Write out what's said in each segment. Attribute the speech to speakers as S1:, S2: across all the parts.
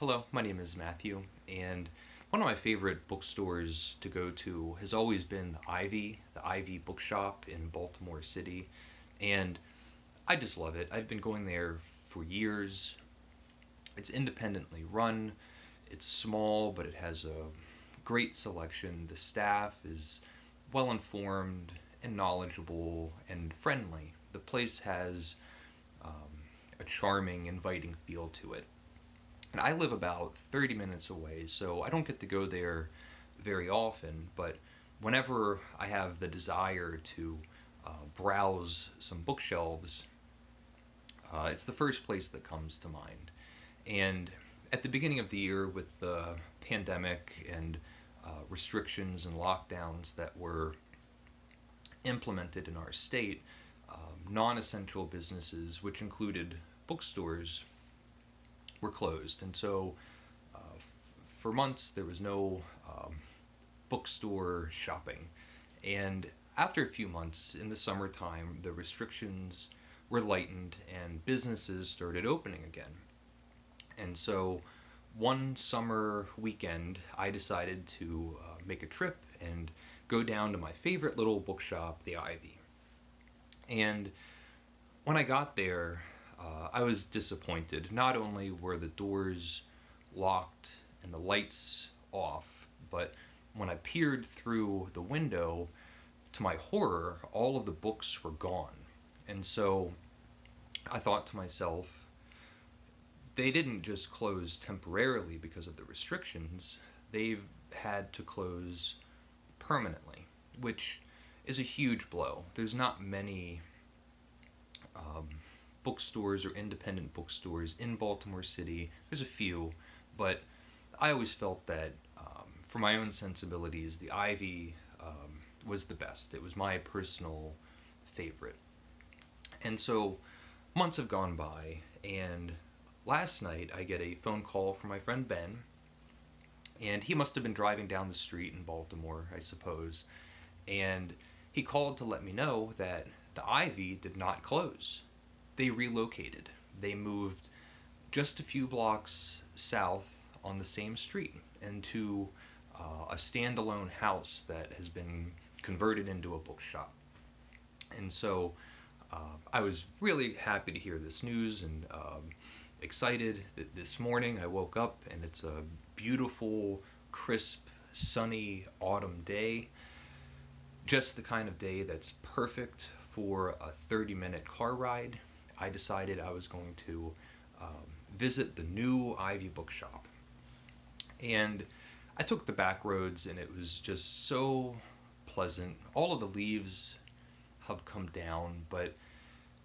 S1: Hello, my name is Matthew, and one of my favorite bookstores to go to has always been the Ivy Bookshop in Baltimore City, and I just love it. I've been going there for years. It's independently run, it's small, but it has a great selection. The staff is well informed and knowledgeable and friendly. The place has a charming, inviting feel to it. And I live about 30 minutes away, so I don't get to go there very often, but whenever I have the desire to browse some bookshelves, it's the first place that comes to mind. And at the beginning of the year, with the pandemic and restrictions and lockdowns that were implemented in our state, non-essential businesses, which included bookstores, were closed. And so for months there was no bookstore shopping. And after a few months in the summertime, the restrictions were lightened and businesses started opening again. And so one summer weekend, I decided to make a trip and go down to my favorite little bookshop, the Ivy. And when I got there, I was disappointed. Not only were the doors locked and the lights off, but when I peered through the window, to my horror, all of the books were gone. And so I thought to myself, they didn't just close temporarily because of the restrictions, they've had to close permanently, which is a huge blow. There's not many bookstores or independent bookstores in Baltimore City. There's a few, but I always felt that for my own sensibilities, the Ivy was the best. It was my personal favorite. And so months have gone by, and last night I get a phone call from my friend Ben, and he must have been driving down the street in Baltimore, I suppose, and he called to let me know that the Ivy did not close. They relocated. They moved just a few blocks south on the same street into a standalone house that has been converted into a bookshop. And so I was really happy to hear this news and excited. This morning I woke up and it's a beautiful, crisp, sunny autumn day. Just the kind of day that's perfect for a 30-minute car ride. I decided I was going to visit the new Ivy Bookshop. And I took the back roads and it was just so pleasant. All of the leaves have come down, but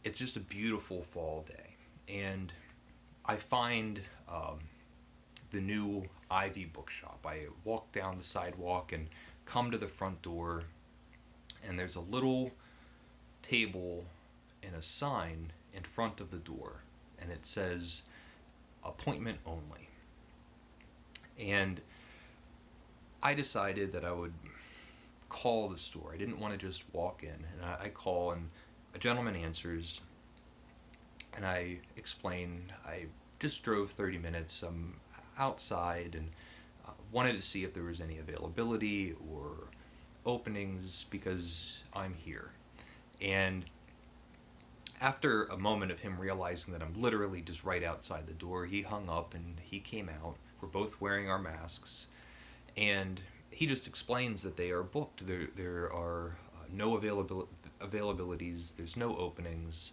S1: it's just a beautiful fall day. And I find the new Ivy Bookshop. I walk down the sidewalk and come to the front door, and there's a little table and a sign in front of the door, and it says appointment only. And I decided that I would call the store. I didn't want to just walk in, and I call, and a gentleman answers, and I explain I just drove 30 minutes. I'm outside and wanted to see if there was any availability or openings because I'm here. And after a moment of him realizing that I'm literally just right outside the door, he hung up and he came out. We're both wearing our masks, and he just explains that they are booked. There are no availabilities, there's no openings.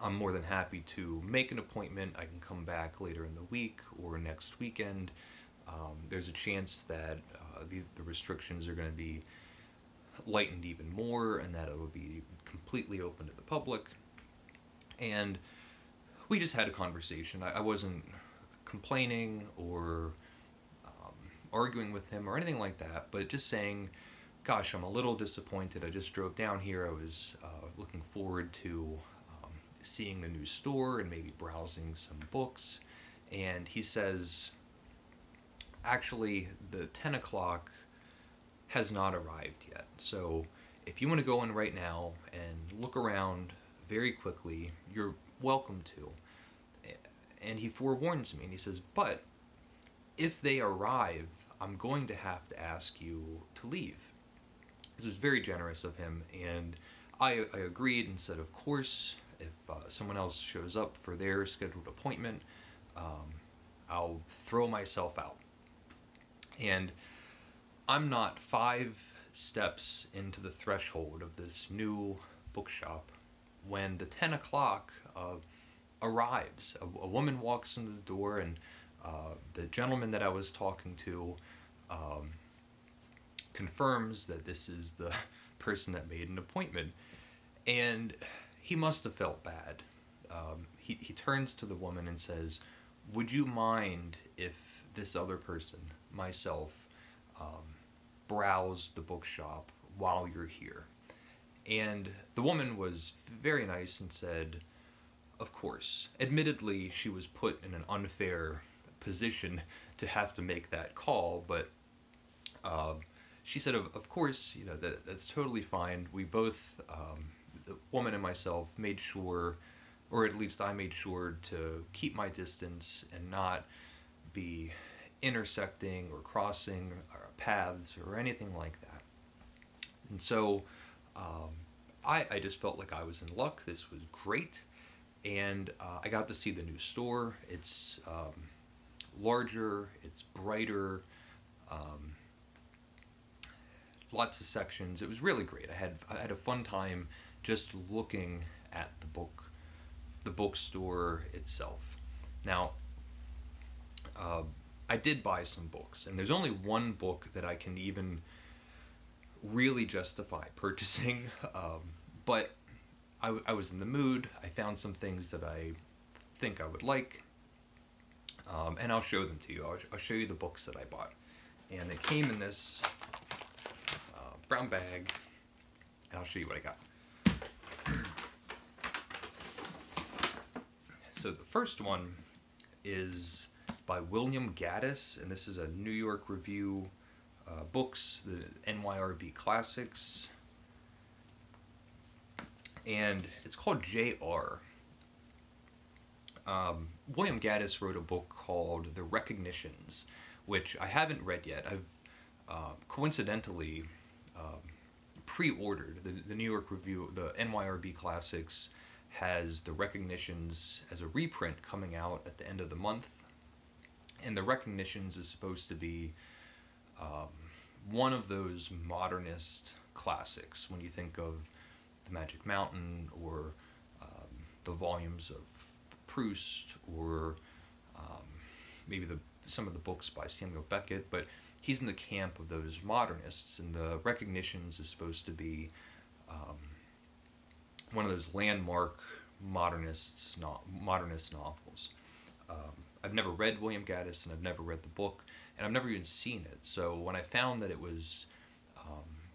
S1: I'm more than happy to make an appointment. I can come back later in the week or next weekend. There's a chance that the restrictions are going to be lightened even more and that it will be completely open to the public. And we just had a conversation. I wasn't complaining or arguing with him or anything like that, but just saying, gosh, I'm a little disappointed. I just drove down here. I was looking forward to seeing the new store and maybe browsing some books. And he says, actually, the 10 o'clock has not arrived yet. So if you want to go in right now and look around very quickly, you're welcome to. And he forewarns me, and he says, but if they arrive, I'm going to have to ask you to leave. This was very generous of him, and I agreed and said, of course, if someone else shows up for their scheduled appointment, I'll throw myself out. And I'm not 5 steps into the threshold of this new bookshop when the 10 o'clock arrives. A woman walks into the door, and the gentleman that I was talking to confirms that this is the person that made an appointment. And he must have felt bad. He turns to the woman and says, would you mind if this other person, myself, browsed the bookshop while you're here? And the woman was very nice and said, of course. Admittedly, she was put in an unfair position to have to make that call, but she said, of course, you know, that's totally fine. We both, the woman and myself, made sure, or at least I made sure, to keep my distance and not be intersecting or crossing paths or anything like that. And so I just felt like I was in luck. This was great. And I got to see the new store. It's larger, it's brighter, lots of sections. It was really great. I had a fun time just looking at the bookstore itself. Now, I did buy some books, and there's only one book that I can even really justify purchasing, but I was in the mood. I found some things that I think I would like, and I'll show them to you. I'll show you the books that I bought. And it came in this brown bag, and I'll show you what I got. So the first one is by William Gaddis, and this is a New York Review books, the NYRB Classics, and it's called J.R. William Gaddis wrote a book called The Recognitions, which I haven't read yet. I've coincidentally pre-ordered. The New York Review, the NYRB Classics, has The Recognitions as a reprint coming out at the end of the month. And The Recognitions is supposed to be one of those modernist classics when you think of The Magic Mountain, or the volumes of Proust, or maybe some of the books by Samuel Beckett, but he's in the camp of those modernists, and The Recognitions is supposed to be one of those landmark modernist novels. I've never read William Gaddis, and I've never read the book, and I've never even seen it. So when I found that it was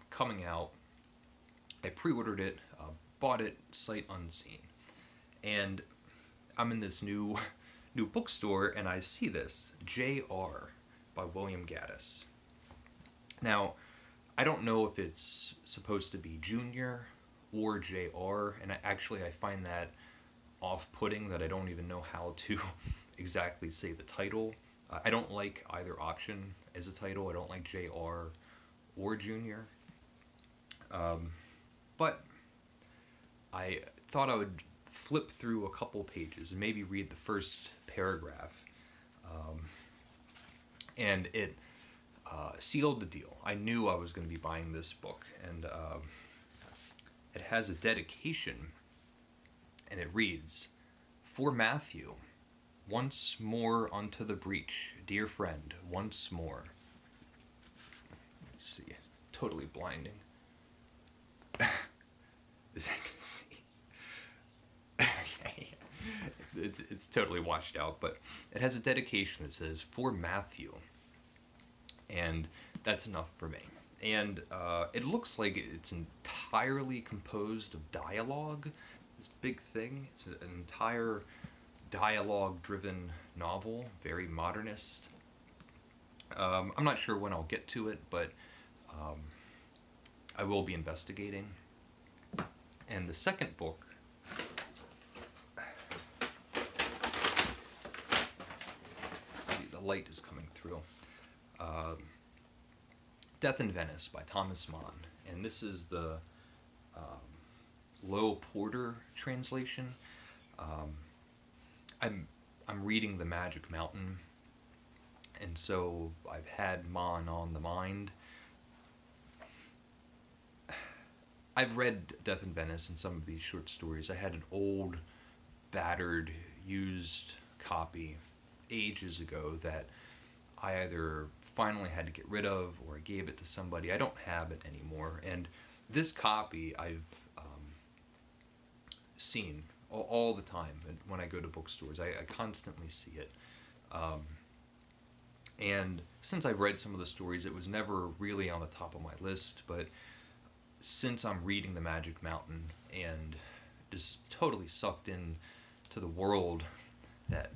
S1: coming out, I pre-ordered it, bought it sight unseen, and I'm in this new bookstore, and I see this, J.R. by William Gaddis. Now, I don't know if it's supposed to be Junior or J.R., and I find that off-putting, that I don't even know how to exactly say the title. I don't like either option as a title. I don't like J.R. or Junior. But I thought I would flip through a couple pages and maybe read the first paragraph. And it sealed the deal. I knew I was going to be buying this book, and it has a dedication, and it reads, "For Matthew, once more unto the breach, dear friend, once more." Let's see, it's totally blinding. As I can see. Okay. It's totally washed out, but it has a dedication that says, "For Matthew," and that's enough for me. And it looks like it's entirely composed of dialogue, this big thing. It's an entire dialogue-driven novel, very modernist. I'm not sure when I'll get to it, but I will be investigating. And the second book light is coming through. Uh, Death in Venice by Thomas Mann, and this is the Low Porter translation. Um, I'm reading The Magic Mountain, and so I've had Mann on the mind. I've read Death in Venice and some of these short stories. I had an old, battered, used copy ages ago that I either finally had to get rid of or I gave it to somebody. I don't have it anymore. And this copy I've seen all the time when I go to bookstores. I constantly see it. And since I've read some of the stories, it was never really on the top of my list, but since I'm reading The Magic Mountain and just totally sucked in to the world that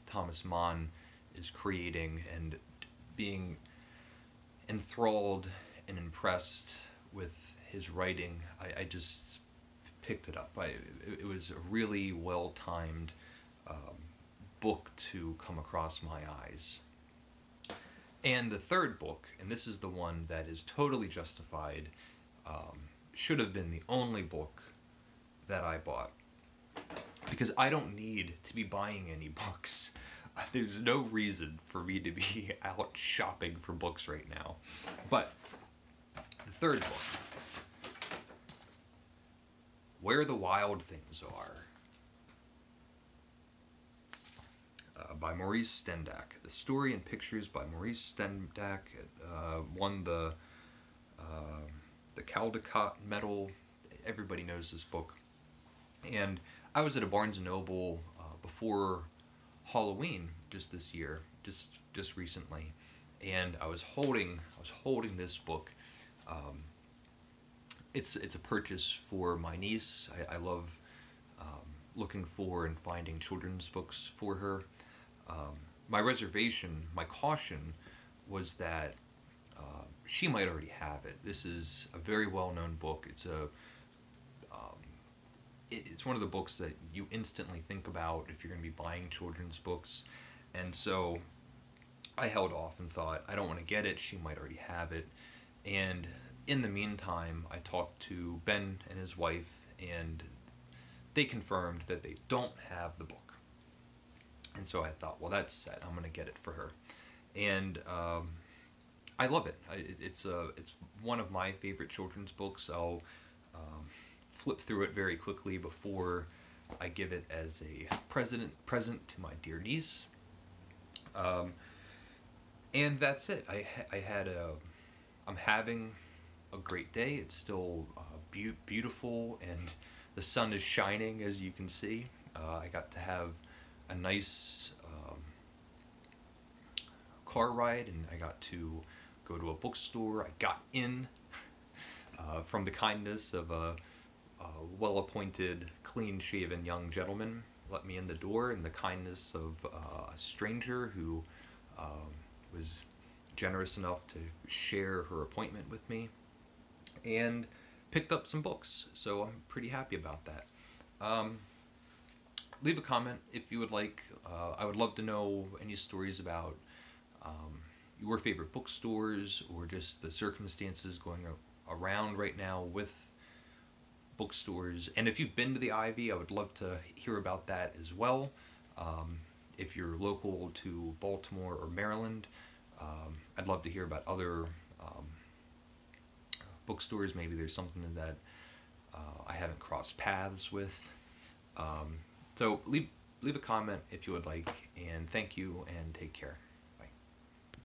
S1: Thomas Mann is creating and being enthralled and impressed with his writing, I just picked it up. It was a really well-timed book to come across my eyes. And the third book, and this is the one that is totally justified, should have been the only book that I bought, because I don't need to be buying any books. There's no reason for me to be out shopping for books right now. But the third book, Where the Wild Things Are, by Maurice Stendak. The story and pictures by Maurice Stendak won the Caldecott Medal. Everybody knows this book. And I was at a Barnes & Noble before Halloween just this year, just recently, and I was holding this book. It's a purchase for my niece. I love looking for and finding children's books for her. My reservation, my caution, was that she might already have it. This is a very well-known book. It's one of the books that you instantly think about if you're going to be buying children's books, and so I held off and thought, I don't want to get it, she might already have it. And in the meantime, I talked to Ben and his wife, and they confirmed that they don't have the book. And so I thought, well, that's set, I'm going to get it for her. And I love it. It's one of my favorite children's books. I'll flip through it very quickly before I give it as a present to my dear niece. And that's it. I'm having a great day. It's still beautiful, and the sun is shining, as you can see. I got to have a nice car ride, and I got to go to a bookstore. I got in from the kindness of a well-appointed, clean-shaven young gentleman. Let me in the door, and the kindness of a stranger who was generous enough to share her appointment with me, and picked up some books. So I'm pretty happy about that. Leave a comment if you would like. I would love to know any stories about your favorite bookstores, or just the circumstances going around right now with bookstores. And if you've been to the Ivy, I would love to hear about that as well. If you're local to Baltimore or Maryland, I'd love to hear about other bookstores. Maybe there's something that I haven't crossed paths with. So leave a comment if you would like, and thank you, and take care.